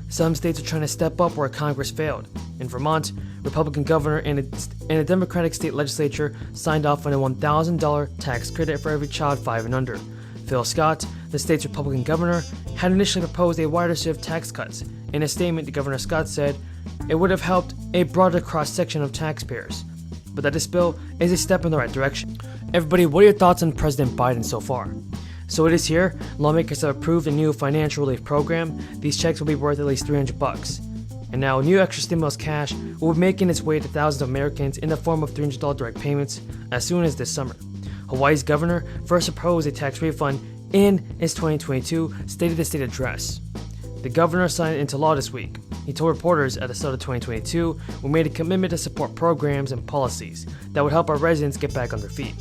Some states are trying to step up where Congress failed. In Vermont, Republican governor and a Democratic state legislature signed off on a $1,000 tax credit for every child 5 and under. Phil Scott, the state's Republican governor, had initially proposed a wider set of tax cuts. In a statement, Governor Scott said it would have helped a broader cross-section of taxpayers, but that this bill is a step in the right direction. Everybody, what are your thoughts on President Biden so far? So it is here. Lawmakers have approved a new financial relief program. These checks will be worth at least $300. And now new extra stimulus cash will be making its way to thousands of Americans in the form of $300 direct payments as soon as this summer. Hawaii's governor first proposed a tax refund in his 2022 State of the State address. The governor signed it into law this week. He told reporters at the start of 2022, "We made a commitment to support programs and policies that would help our residents get back on their feet."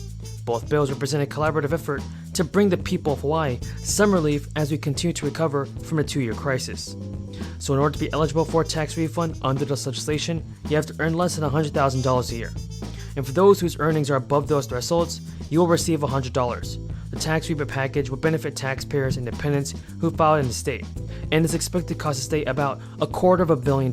Both bills represent a collaborative effort to bring the people of Hawaii some relief as we continue to recover from a 2-year crisis. So in order to be eligible for a tax refund under this legislation, you have to earn less than $100,000 a year. And for those whose earnings are above those thresholds, you will receive $100. The tax rebate package will benefit taxpayers and dependents who filed in the state, and is expected to cost the state about $250 million.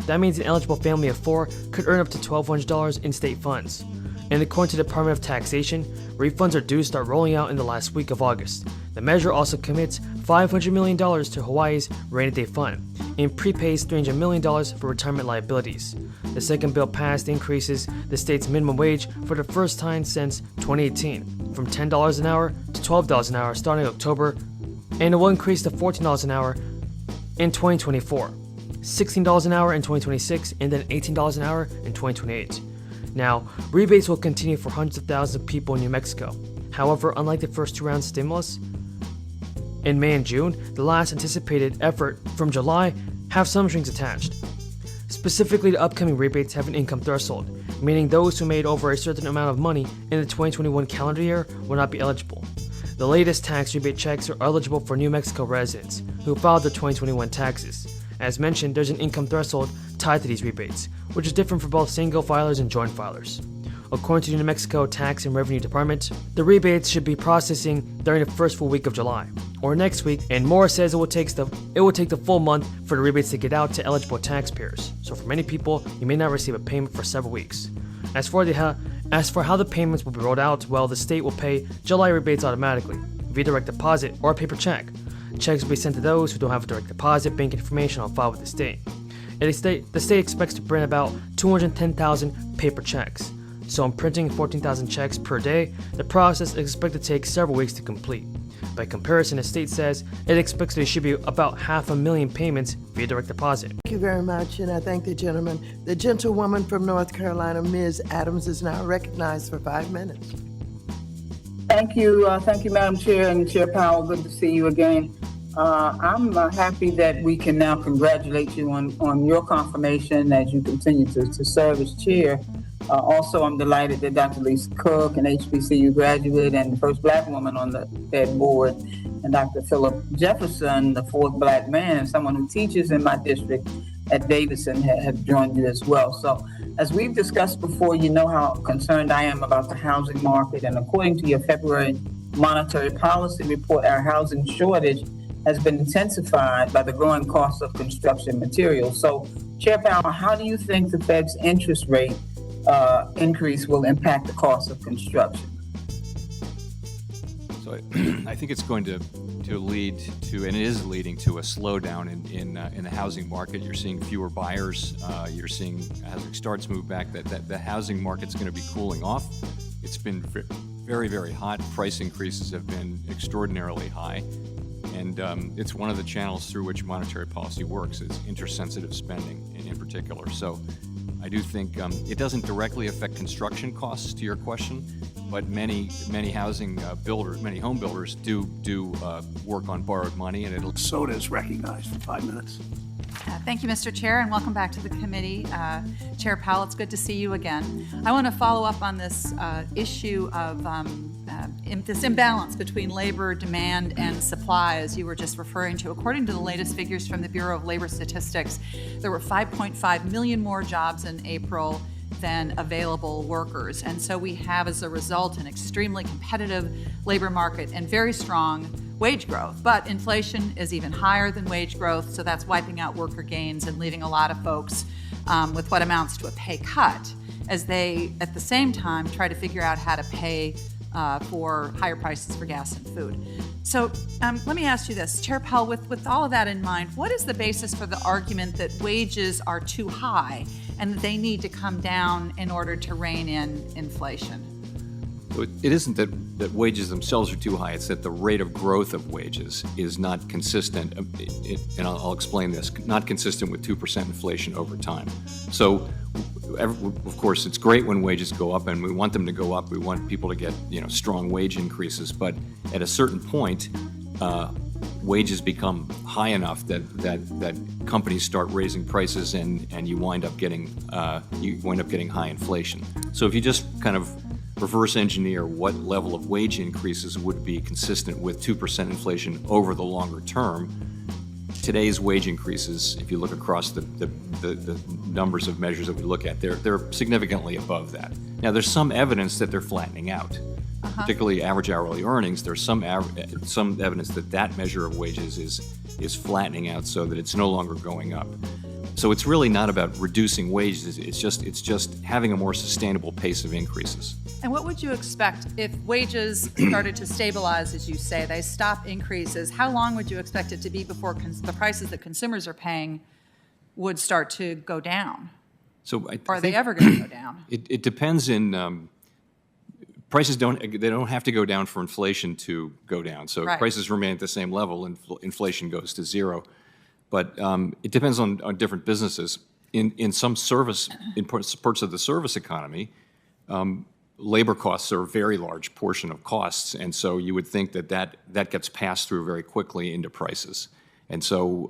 That means an eligible family of 4 could earn up to $1,200 in state funds. And according to the Department of Taxation, refunds are due to start rolling out in the last week of August. The measure also commits $500 million to Hawaii's rainy day fund and prepays $300 million for retirement liabilities. The second bill passed increases the state's minimum wage for the first time since 2018, from $10 an hour to $12 an hour starting October, and it will increase to $14 an hour in 2024, $16 an hour in 2026, and then $18 an hour in 2028. Now, rebates will continue for hundreds of thousands of people in New Mexico. However, unlike the first 2 rounds of stimulus, in May and June, the last anticipated effort from July have some strings attached. Specifically, the upcoming rebates have an income threshold, meaning those who made over a certain amount of money in the 2021 calendar year will not be eligible. The latest tax rebate checks are eligible for New Mexico residents who filed their 2021 taxes. As mentioned, there's an income threshold tied to these rebates, which is different for both single filers and joint filers. According to the New Mexico Tax and Revenue Department, the rebates should be processing during the first full week of July, or next week, and Moore says it will take the full month for the rebates to get out to eligible taxpayers. So for many people, you may not receive a payment for several weeks. As for how the payments will be rolled out, well, the state will pay July rebates automatically, via direct deposit or a paper check. Checks will be sent to those who don't have a direct deposit bank information on file with the state. The state expects to print about 210,000 paper checks. So in printing 14,000 checks per day, the process is expected to take several weeks to complete. By comparison, the state says it expects to distribute about 500,000 payments via direct deposit. Thank you very much, and I thank the gentleman. The gentlewoman from North Carolina, Ms. Adams, is now recognized for 5 minutes. Thank you, Madam Chair and Chair Powell. Good to see you again. I'm happy that we can now congratulate you on your confirmation as you continue to serve as chair. Also, I'm delighted that Dr. Lisa Cook, an HBCU graduate and the first Black woman on the Fed board, and Dr. Philip Jefferson, the 4th Black man and someone who teaches in my district at Davidson, have joined you as well. So as we've discussed before, you know how concerned I am about the housing market. And according to your February monetary policy report, our housing shortage has been intensified by the growing cost of construction materials. So, Chair Powell, how do you think the Fed's interest rate increase will impact the cost of construction? So I think it's going to lead to, and it is leading to, a slowdown in the housing market. You're seeing fewer buyers. You're seeing housing starts move back. That the housing market's going to be cooling off. It's been very, very hot. Price increases have been extraordinarily high. And it's one of the channels through which monetary policy works, is intersensitive spending in particular. So I do think it doesn't directly affect construction costs, to your question, but many housing builders, many home builders do work on borrowed money, and it'll. Soda is recognized for 5 minutes. Thank you, Mr. Chair, and welcome back to the committee. Chair Powell, it's good to see you again. I want to follow up on this issue of this imbalance between labor demand and supply, as you were just referring to. According to the latest figures from the Bureau of Labor Statistics, there were 5.5 million more jobs in April than available workers. And so we have, as a result, an extremely competitive labor market and very strong wage growth. But inflation is even higher than wage growth, so that's wiping out worker gains and leaving a lot of folks with what amounts to a pay cut as they, at the same time, try to figure out how to pay for higher prices for gas and food. So let me ask you this, Chair Powell, with all of that in mind, what is the basis for the argument that wages are too high and that they need to come down in order to rein in inflation? So it isn't that wages themselves are too high, it's that the rate of growth of wages is not consistent, and I'll explain this, not consistent with 2% inflation over time. So, of course, it's great when wages go up, and we want them to go up. We want people to get, strong wage increases, but at a certain point, wages become high enough that companies start raising prices, and you wind up getting high inflation. So if you just kind of reverse engineer what level of wage increases would be consistent with 2% inflation over the longer term, today's wage increases, if you look across the numbers of measures that we look at, they're significantly above that. Now, there's some evidence that they're flattening out, particularly average hourly earnings. There's some evidence that measure of wages is flattening out so that it's no longer going up. So it's really not about reducing wages. It's just having a more sustainable pace of increases. And what would you expect if wages started to stabilize, as you say, they stop increases? How long would you expect it to be before the prices that consumers are paying would start to go down? So are they ever going to go down? It depends. Prices don't have to go down for inflation to go down. So right. If prices remain at the same level, inflation goes to zero. But it depends on different businesses. In some parts of the service economy, labor costs are a very large portion of costs, and so you would think that gets passed through very quickly into prices. And so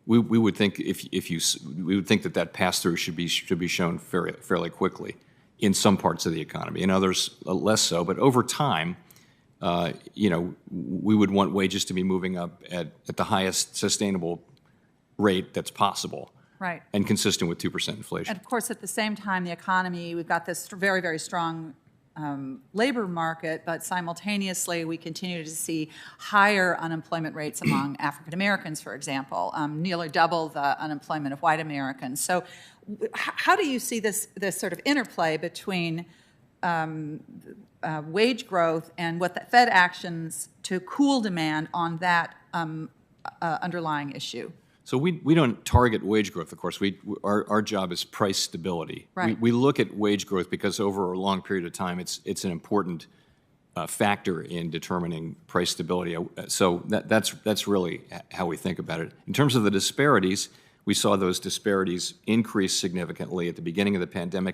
we would think we would think that pass through should be shown fairly quickly in some parts of the economy, in others less so. But over time, we would want wages to be moving up at the highest sustainable rate that's possible, right, and consistent with 2% inflation. And of course, at the same time, the economy, we've got this very, very strong labor market, but simultaneously, we continue to see higher unemployment rates among African Americans, for example, nearly double the unemployment of white Americans. So, how do you see this sort of interplay between wage growth and what the Fed actions to cool demand on that underlying issue? So we don't target wage growth, of course. Our job is price stability. Right. We look at wage growth because over a long period of time, it's an important factor in determining price stability. So that's really how we think about it. In terms of the disparities, we saw those disparities increase significantly at the beginning of the pandemic.